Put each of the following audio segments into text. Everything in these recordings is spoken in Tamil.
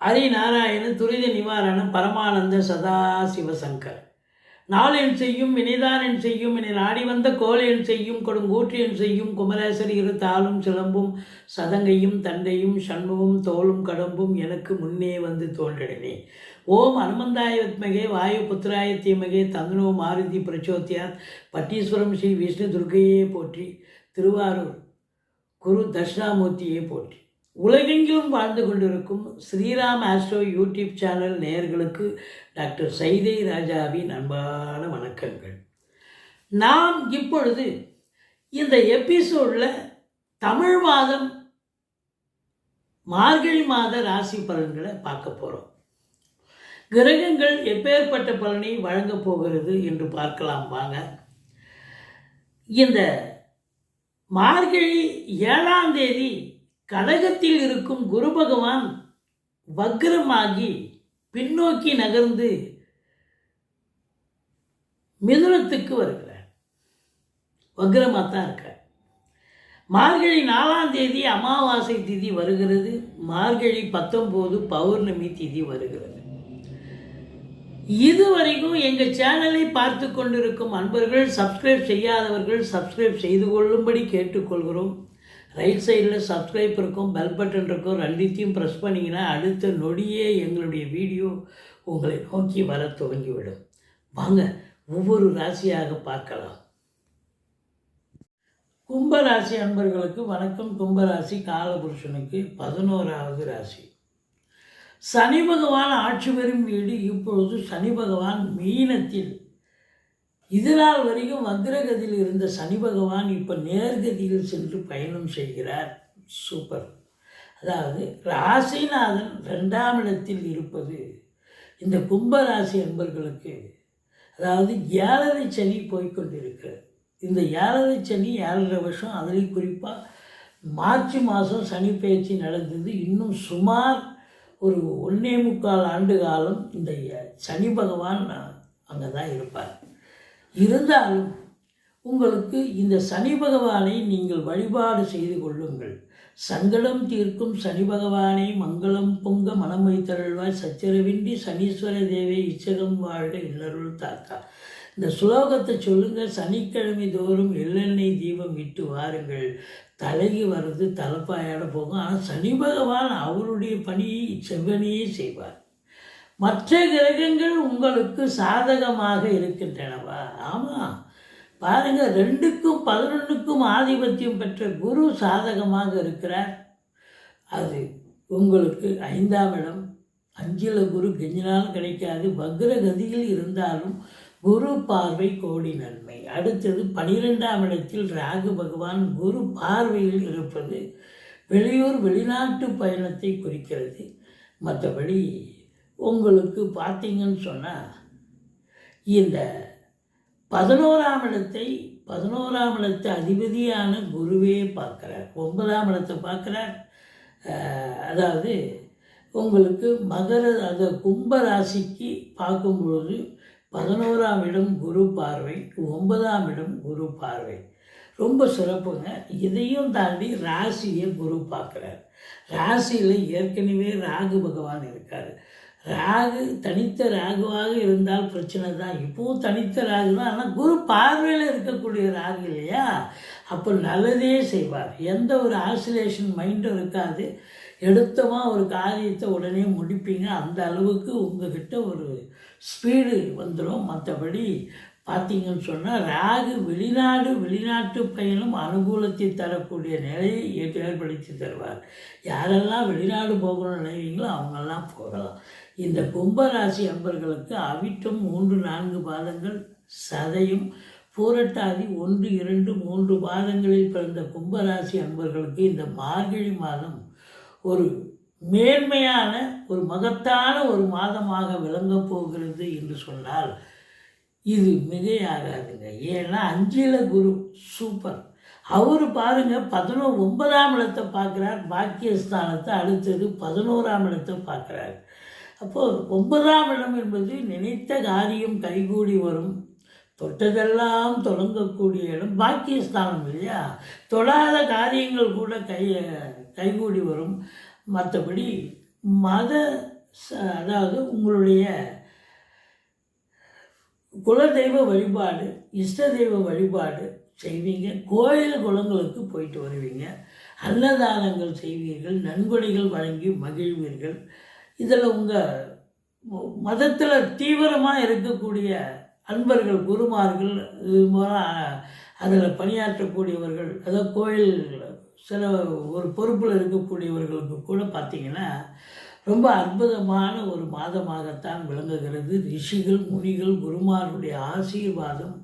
ஹரிநாராயண துரித நிவாரண பரமானந்த சதாசிவசங்கர். நாளென் செய்யும் வினைதானென் செய்யும் என நாடி வந்த கோலென் செய்யும் கொடுங்கூற்றியன் செய்யும் குமரேசர் இரு தாளும் சிலம்பும் சதங்கையும் தண்டையும் சண்முகம் தோளும் கடம்பும் எனக்கு முன்னே வந்து தோன்றினே. ஓம் அனுமந்தாய வித்மகே வாயு புத்திராய தீமகே தந்தனோ மாருதி பிரச்சோத்தியாத். பட்டீஸ்வரம் ஸ்ரீ விஷ்ணு துர்க்கையே போற்றி. திருவாரூர் குரு தட்சிணாமூர்த்தியை போற்றி. உலகெங்கிலும் வாழ்ந்து கொண்டிருக்கும் ஸ்ரீராம் ஆஸ்ட்ரோ யூடியூப் சேனல் நேயர்களுக்கு டாக்டர் சைதை ராஜாவின் அன்பான வணக்கங்கள். நாம் இப்பொழுது இந்த எபிசோடில் தமிழ் மாதம் மார்கழி மாத ராசி பலன்களை பார்க்க போகிறோம். கிரகங்கள் எப்பேற்பட்ட பலனை வழங்கப் போகிறது என்று பார்க்கலாம் வாங்க. இந்த மார்கழி 7ஆம் தேதி கடகத்தில் இருக்கும் குரு பகவான் வக்ரமாகி பின்னோக்கி நகர்ந்து மிதுனத்துக்கு வருகிறார். வக்ரமாக தான் இருக்கார். மார்கழி 4ஆம் தேதி அமாவாசை திதி வருகிறது. மார்கழி 19 பௌர்ணமி திதி வருகிறது. இதுவரைக்கும் எங்கள் சேனலை பார்த்து கொண்டிருக்கும் அன்பர்கள், சப்ஸ்கிரைப் செய்யாதவர்கள் சப்ஸ்கிரைப் செய்து கொள்ளும்படி கேட்டுக்கொள்கிறோம். ரைட் சைடில் சப்ஸ்கிரைப் இருக்கும், பெல் பட்டன் இருக்கும், ரெண்டுத்தையும் ப்ரெஸ் பண்ணிங்கன்னா அடுத்த நொடியே எங்களுடைய வீடியோ உங்களை நோக்கி வர துவங்கிவிடும். வாங்க ஒவ்வொரு ராசியாக பார்க்கலாம். கும்பராசி அன்பர்களுக்கு வணக்கம். கும்பராசி காலபுருஷனுக்கு 11வது ராசி. சனி பகவான் ஆட்சி பெறும் வீடு. இப்பொழுது சனி பகவான் மீனத்தில் இதனால் வரைக்கும் வக்ரகதியில் இருந்த சனி பகவான் இப்போ நேர்கதியில் சென்று பயணம் செய்கிறார். சூப்பர். அதாவது ராசிநாதன் 2ஆம் இடத்தில் இருப்பது இந்த கும்பராசி அன்பர்களுக்கு, அதாவது 7ரை சனி போய்கொண்டிருக்கிறது. இந்த 7ரை சனி 7.5 வருஷம், அதுலேயும் குறிப்பாக மார்ச் மாதம் சனி பயிற்சி நடந்தது. இன்னும் சுமார் ஒரு 1.25 ஆண்டு காலம் இந்த சனி பகவான் அங்கே தான் இருப்பார். இருந்தாலும் உங்களுக்கு இந்த சனி பகவானை நீங்கள் வழிபாடு செய்து கொள்ளுங்கள். சங்கடம் தீர்க்கும் சனி பகவானை மங்களம் பொங்க மனம் வைத்தருள்வாய். சச்சரவின்றி சனீஸ்வர தேவை இச்சகம் வாழ்க இன்னருள் தாத்தா. இந்த சுலோகத்தை சொல்லுங்கள். சனிக்கிழமை தோறும் எள்ளெண்ணெய் தீபம் இட்டு வாருங்கள். தலைக்கு வர்றது தலைப்பாயோட போகும். ஆனால் சனி பகவான் அவருடைய பணியை செவ்வனையே செய்வார். மற்ற கிரகங்கள் உங்களுக்கு சாதகமாக இருக்கின்றனவா? ஆமாம், பாருங்கள். 2க்கும் 11க்கும் ஆதிபத்தியம் பெற்ற குரு சாதகமாக இருக்கிறார். அது உங்களுக்கு 5ஆம் இடம். 5ல் குரு கெஞ்சினாலும் கிடைக்காது. வக்ரகதியில் இருந்தாலும் குரு பார்வை கோடி நன்மை. அடுத்தது 12ஆம் இடத்தில் ராகு பகவான் குரு பார்வையில் இருப்பது வெளியூர் வெளிநாட்டு பயணத்தை குறிக்கிறது. மற்றபடி உங்களுக்கு பார்த்தீங்கன்னு சொன்னால் இந்த 11ஆம் இடத்தை அதிபதியான குருவே பார்க்குறார். 9ஆம் இடத்தை பார்க்குறார். அதாவது உங்களுக்கு அந்த கும்பராசிக்கு பார்க்கும்பொழுது 11ஆம் இடம் குரு பார்வை, 9ஆம் இடம் குரு பார்வை. ரொம்ப சிறப்புங்க. இதையும் தாண்டி ராசியை குரு பார்க்குறார். ராசியில் ஏற்கனவே ராகு பகவான் இருக்கார். ராகு தனித்த ராகுவாக இருந்தால் பிரச்சனை தான். இப்போவும் தனித்த ராகு தான். ஆனால் குரு பார்வையில் இருக்கக்கூடிய ராகு இல்லையா, அப்போ நல்லதே செய்வார். எந்த ஒரு ஆசிலேஷன் மைண்டும் இருக்காது. எடுத்தமாக ஒரு காரியத்தை உடனே முடிப்பீங்க. அந்த அளவுக்கு உங்ககிட்ட ஒரு ஸ்பீடு வந்துடும். மற்றபடி பார்த்தீங்கன்னு சொன்னால் ராகு வெளிநாட்டு பயணம் அனுகூலத்தை தரக்கூடிய நிலையை ஏற்படுத்தி தருவார். யாரெல்லாம் வெளிநாடு போகணும்னு நினைவீங்களோ அவங்கெல்லாம் போகலாம். இந்த கும்பராசி அன்பர்களுக்கு அவிட்டம் 3-4 பாதங்கள், சதயம் பூரட்டாதி 1-2-3 பாதங்களில் பிறந்த கும்பராசி அன்பர்களுக்கு இந்த மார்கழி மாதம் ஒரு மேன்மையான ஒரு மகத்தான ஒரு மாதமாக விளங்கப் போகிறது என்று சொன்னால் இது மிகையாகாதுங்க. ஏன்னா 5ல் குரு சூப்பர். அவர் பாருங்கள் 9ஆம் இடத்தை பார்க்குறார், பாக்கியஸ்தானத்தை. அடுத்தது 11ஆம் இடத்தை பார்க்குறார். அப்போது 9ஆம் இடம் என்பது நினைத்த காரியம் கைகூடி வரும், தொட்டதெல்லாம் தொடங்கக்கூடிய இடம். பாக்கியஸ்தானம் இல்லையா, தொடாத காரியங்கள் கூட கைகூடி வரும். மற்றபடி மத அதாவது உங்களுடைய குலதெய்வ வழிபாடு, இஷ்ட தெய்வ வழிபாடு செய்வீங்க. கோயில் குளங்களுக்கு போயிட்டு வருவீங்க. அன்னதானங்கள் செய்வீர்கள். நன்கொடைகள் வழங்கி மகிழ்வீர்கள். இதில் உங்கள் மதத்தில் தீவிரமாக இருக்கக்கூடிய அன்பர்கள், குருமார்கள், இது மூலம் அதில் பணியாற்றக்கூடியவர்கள், அதாவது கோயில் சில ஒரு பொறுப்பில் இருக்கக்கூடியவர்களுக்கு கூட பார்த்திங்கன்னா ரொம்ப அற்புதமான ஒரு மாதமாகத்தான் விளங்குகிறது. ரிஷிகள், முனிகள், குருமார்களுடைய ஆசீர்வாதம்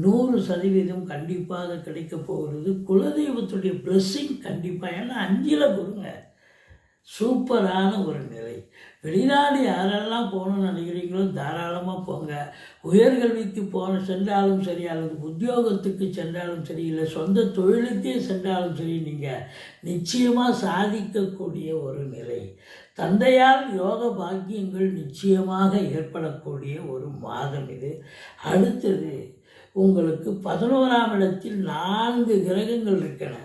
100% கண்டிப்பாக கிடைக்கப் போகிறது. குலதெய்வத்துடைய பிளெஸ்ஸிங் கண்டிப்பாக, ஏன்னா 5ல் குருங்க, சூப்பரான ஒரு நிலை. வெளிநாடு யாரெல்லாம் போகணும்னு நினைக்கிறீங்களோ தாராளமாக போங்க. உயர்கல்விக்கு சென்றாலும் சரி, அல்லது உத்தியோகத்துக்கு சென்றாலும் சரி, இல்லை சொந்த தொழிலுக்கே சென்றாலும் சரி, நீங்கள் நிச்சயமாக சாதிக்கக்கூடிய ஒரு நிலை. தந்தையால் யோக பாக்கியங்கள் நிச்சயமாக ஏற்படக்கூடிய ஒரு மாதம் இது. அடுத்தது உங்களுக்கு 11ஆம் இடத்தில் 4 கிரகங்கள் இருக்கின்றன.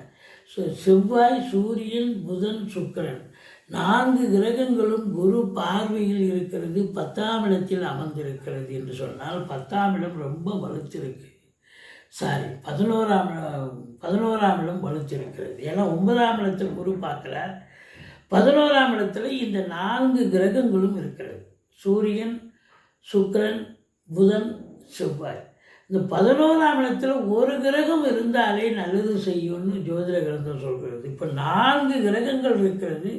செவ்வாய், சூரியன், புதன், சுக்கிரன் 4 கிரகங்களும் குரு பார்வையில் இருக்கிறது. 10ஆம் இடத்தில் அமர்ந்திருக்கிறது என்று சொன்னால் 10ஆம் இடம் ரொம்ப வலுத்திருக்கு. 11ஆம் இடம் வலுத்திருக்கிறது. ஏன்னா 9ஆம் இடத்தில் குரு பார்க்கிறார். 11ஆம் இடத்துல இந்த 4 கிரகங்களும் இருக்கிறது. சூரியன், சுக்கிரன், புதன், செவ்வாய். இந்த 11ஆம் இடத்துல ஒரு கிரகம் இருந்தாலே நல்லது செய்யும்னு ஜோதிட கிரந்தம் சொல்கிறது. இப்போ 4 கிரகங்கள் இருக்கிறது.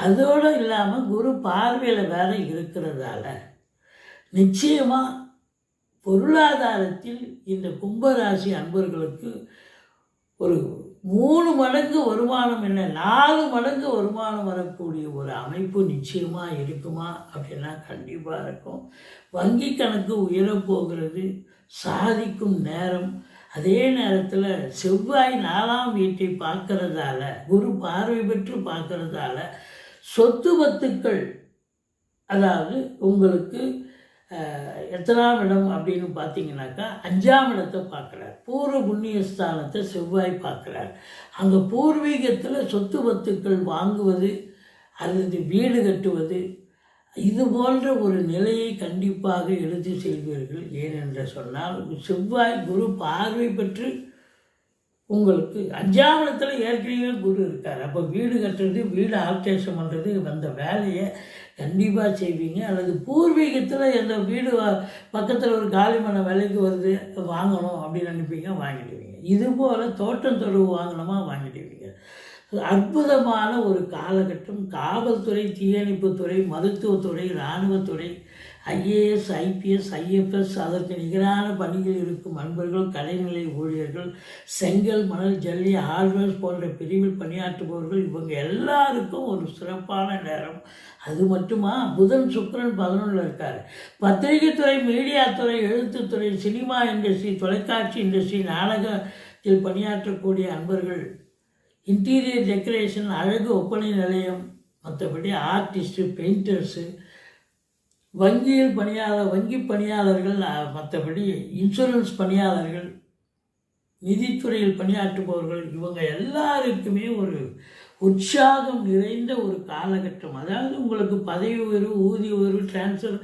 அதோடு இல்லாமல் குரு பார்வையில் வேற இருக்கிறதால நிச்சயமாக பொருளாதாரத்தில் இந்த கும்பராசி அன்பர்களுக்கு ஒரு 3 மடங்கு வருமானம், என்ன 4 மடங்கு வருமானம் வரக்கூடிய ஒரு அமைப்பு நிச்சயமாக இருக்குமா அப்படின்னா கண்டிப்பாக இருக்கும். வங்கி கணக்கு உயரப்போகிறது. சாதிக்கும் நேரம். அதே நேரத்தில் செவ்வாய் 4ஆம் வீட்டை பார்க்கறதால, குரு பார்வை பெற்று பார்க்கறதால சொத்து பத்துக்கள், அதாவது உங்களுக்கு எத்தனாம் இடம் அப்படின்னு பார்த்தீங்கன்னாக்கா 5ஆம் இடத்தை பார்க்குறார். பூர்வ புண்ணியஸ்தானத்தை செவ்வாய் பார்க்குறார். அங்கே பூர்வீகத்தில் சொத்து பத்துக்கள் வாங்குவது அல்லது வீடு கட்டுவது, இது போன்ற ஒரு நிலையை கண்டிப்பாக எடுத்து செல்வீர்கள். ஏனென்று சொன்னால் செவ்வாய் குரு பார்வை பெற்று உங்களுக்கு 5ஆம் இடத்துல ஏற்கனவே குரு இருக்கார். அப்போ வீடு கட்டுறது, வீடு ஆல்ட்ரேஷன் பண்ணுறது, அந்த வேலையை கண்டிப்பாக செய்வீங்க. அல்லது பூர்வீகத்தில் எந்த வீடு பக்கத்தில் ஒரு காலிமனை விலைக்கு வருது, வாங்கணும் அப்படின்னு நினைப்பீங்க, வாங்கிடுவீங்க. இதுபோல் தோட்டம் தொழுவு வாங்கணுமா, வாங்கிடுவீங்க. அற்புதமான ஒரு காலகட்டம். காவல்துறை, தீயணைப்புத்துறை, மருத்துவத்துறை, இராணுவத்துறை, ஐஏஎஸ், ஐபிஎஸ், ஐஎஃப்எஸ், அதற்கு நிகரான பணியில் இருக்கும் அன்பர்கள், கலைநிலை ஊழியர்கள், செங்கல், மணல், ஜல்லி, ஹார்ட்வேர்ஸ் போன்ற பிரிவில் பணியாற்றுபவர்கள், இவங்க எல்லாருக்கும் ஒரு சிறப்பான நேரம். அது மட்டுமா, புதன், சுக்கிரன் 11ல் இருக்கார். பத்திரிகைத்துறை, மீடியாத்துறை, எழுத்துத்துறை, சினிமா இண்டஸ்ட்ரி, தொலைக்காட்சி இண்டஸ்ட்ரி, நாடகத்தில் பணியாற்றக்கூடிய அன்பர்கள், இன்டீரியர் டெக்கரேஷன், அழகு ஒப்பனை நிலையம், மற்றபடி ஆர்டிஸ்ட்டு, பெயிண்டர்ஸு, வங்கியில் வங்கி பணியாளர்கள், மற்றபடி இன்சூரன்ஸ் பணியாளர்கள், நிதித்துறையில் பணியாற்றுபவர்கள், இவங்க எல்லாருக்குமே ஒரு உற்சாகம் நிறைந்த ஒரு காலகட்டம். அதாவது உங்களுக்கு பதவி உயர்வு, ஊதிய உயர்வு, டிரான்ஸ்ஃபர்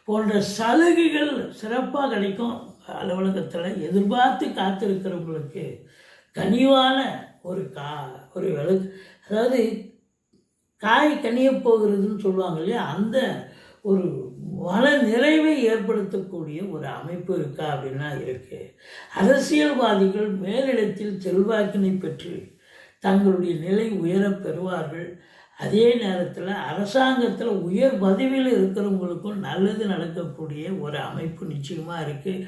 போன்ற சலுகைகள் சிறப்பாக கிடைக்கும். அலுவலகத்தில் எதிர்பார்த்து காத்திருக்கிறவங்களுக்கு கனிவான ஒரு அதாவது காய் கனியப் போகிறதுன்னு சொல்லுவாங்க இல்லையா, அந்த ஒரு மன நிறைவை ஏற்படுத்தக்கூடிய ஒரு அமைப்பு இருக்கா அப்படின்னா இருக்குது. அரசியல்வாதிகள் மேலிடத்தில் செல்வாக்கினை பெற்று தங்களுடைய நிலை உயரப் பெறுவார்கள். அதே நேரத்தில் அரசாங்கத்தில் உயர் பதவியில் இருக்கிறவங்களுக்கும் நல்லது நடக்கக்கூடிய ஒரு அமைப்பு நிச்சயமாக இருக்குது.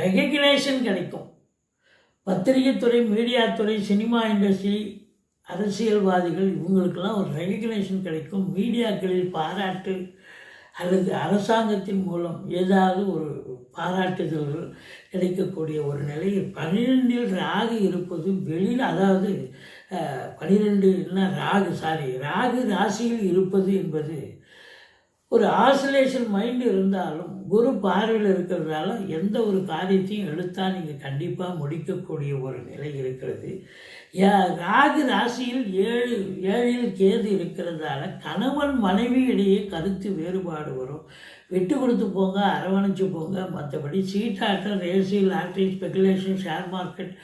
ரெகக்னேஷன் கிடைக்கும். பத்திரிகைத்துறை, மீடியாத்துறை, சினிமா இண்டஸ்ட்ரி, அரசியல்வாதிகள், இவங்களுக்கெல்லாம் ஒரு ரெகக்னேஷன் கிடைக்கும். மீடியாக்களில் பாராட்டு அல்லது அரசாங்கத்தின் மூலம் ஏதாவது ஒரு பாராட்டுதல்கள் கிடைக்கக்கூடிய ஒரு நிலையில் 12ல் ராகு இருப்பது வெளியில், அதாவது 12 ராகு ராசியில் இருப்பது என்பது ஒரு ஆசிலேஷன் மைண்ட் இருந்தாலும் குரு பார்வையில் இருக்கிறதால எந்த ஒரு காரியத்தையும் எடுத்தால் நீங்கள் கண்டிப்பாக முடிக்கக்கூடிய ஒரு நிலை இருக்கிறது. ராகு ராசியில் ஏழில் கேது இருக்கிறதால கணவன் மனைவி இடையே கருத்து வேறுபாடு வரும். விட்டு கொடுத்து போங்க, அரவணைச்சு போங்க. மற்றபடி சீட்டாட்டம், ரேசி, lottery, speculation, share market,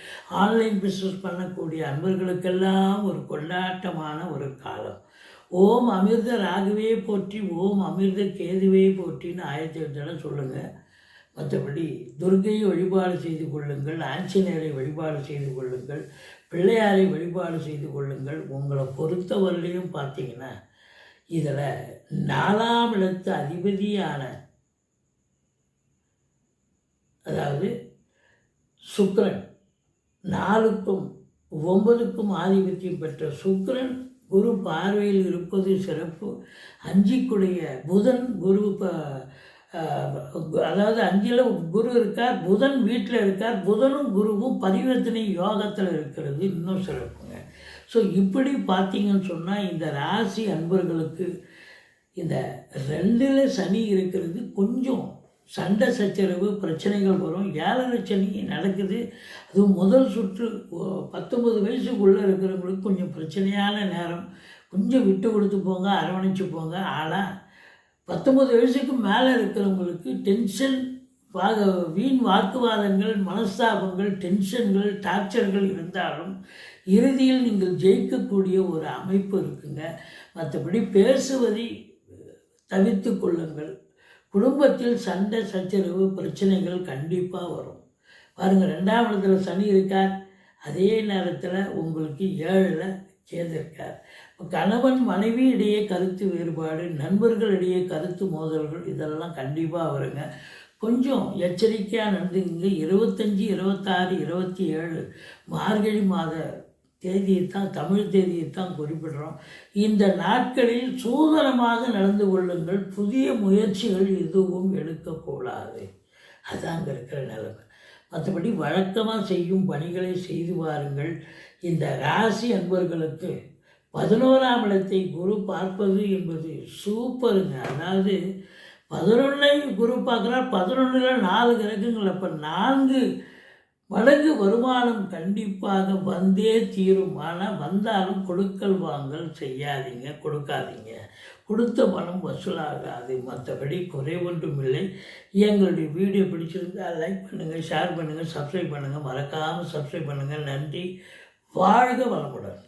online business பண்ணக்கூடிய அன்பர்களுக்கெல்லாம் ஒரு கொண்டாட்டமான ஒரு காலம். ஓம் அமிர்த ராகுவே போற்றி, ஓம் அமிர்த கேதுவே போற்றின்னு 1008 சொல்லுங்கள். மற்றபடி துர்க்கையை வழிபாடு செய்து கொள்ளுங்கள், ஆஞ்சநேயரை வழிபாடு செய்து கொள்ளுங்கள், பிள்ளையாரை வழிபாடு செய்து கொள்ளுங்கள். உங்களை பொறுத்தவரையிலையும் பார்த்தீங்கன்னா இதில் 4ஆம் இடத்து அதிபதியான, அதாவது சுக்கிரன், 4க்கும் 9க்கும் ஆதிபத்தியம் பெற்ற சுக்கிரன் குரு பார்வையில் இருப்பது சிறப்பு. 5க்குடைய புதன் குரு, அதாவது 5ல் குரு இருக்கார், புதன் வீட்டில் இருக்கார். புதனும் குருவும் பரிவர்த்தனை யோகத்தில் இருக்கிறது, இன்னும் சிறப்புங்க. ஸோ இப்படி பார்த்தீங்கன்னு சொன்னால் இந்த ராசி அன்பர்களுக்கு இந்த 2ல் சனி இருக்கிறது, கொஞ்சம் சண்டை சச்சரவு பிரச்சனைகள் வரும். 7 சனி நடக்குது, அதுவும் முதல் சுற்று 19 வயசுக்குள்ளே இருக்கிறவங்களுக்கு கொஞ்சம் பிரச்சனையான நேரம். கொஞ்சம் விட்டு கொடுத்து போங்க, அரவணைச்சு போங்க. ஆனால் 19 வயசுக்கு மேலே இருக்கிறவங்களுக்கு டென்ஷன், வீண் வாக்குவாதங்கள், மனஸ்தாபங்கள், டென்ஷன்கள், டார்ச்சர்கள் இருந்தாலும் இறுதியில் நீங்கள் ஜெயிக்கக்கூடிய ஒரு அமைப்பு இருக்குங்க. மற்றபடி பேசுவதை தவிர்த்து கொள்ளுங்கள். குடும்பத்தில் சண்டை சச்சரவு பிரச்சனைகள் கண்டிப்பாக வரும். பாருங்கள், 2ஆம் இடத்துல சனி இருக்கார், அதே நேரத்தில் உங்களுக்கு 7ல் கேது இருக்கார். கணவன் மனைவி இடையே கருத்து வேறுபாடு, நண்பர்களிடையே கருத்து மோதல்கள், இதெல்லாம் கண்டிப்பாக வருங்க. கொஞ்சம் எச்சரிக்கையாக நடந்துங்க. 25, 26, 27 மார்கழி மாத தேதியைத்தான், தமிழ் தேதியைத்தான் குறிப்பிடுறோம். இந்த நாட்களில் சூதனமாக நடந்து கொள்ளுங்கள். புதிய முயற்சிகள் எதுவும் எடுக்கக்கூடாது. அதாங்க இருக்கிற நிலைமை. மற்றபடி வழக்கமாக செய்யும் பணிகளை செய்து வாருங்கள். இந்த ராசி அன்பர்களுக்கு 11ஆம் இடத்தை குரு பார்ப்பது என்பது சூப்பருங்க. அதாவது 11ஐ குரு பார்க்குறார், 11ல் 4 கிரகங்கள். அப்போ 4 மடங்கு வருமானம் கண்டிப்பாக வந்தே தீரும். ஆனால் வந்தாலும் கொடுக்கல் வாங்கல் செய்யாதீங்க, கொடுக்காதீங்க. கொடுத்த பணம் வசூலாகாது. மற்றபடி குறை ஒன்றும் இல்லை. எங்களுடைய வீடியோ பிடிச்சிருந்தால் லைக் பண்ணுங்கள், ஷேர் பண்ணுங்கள், சப்ஸ்கிரைப் பண்ணுங்கள். மறக்காமல் சப்ஸ்கிரைப் பண்ணுங்கள். நன்றி. வாழ்க வளமுடன்.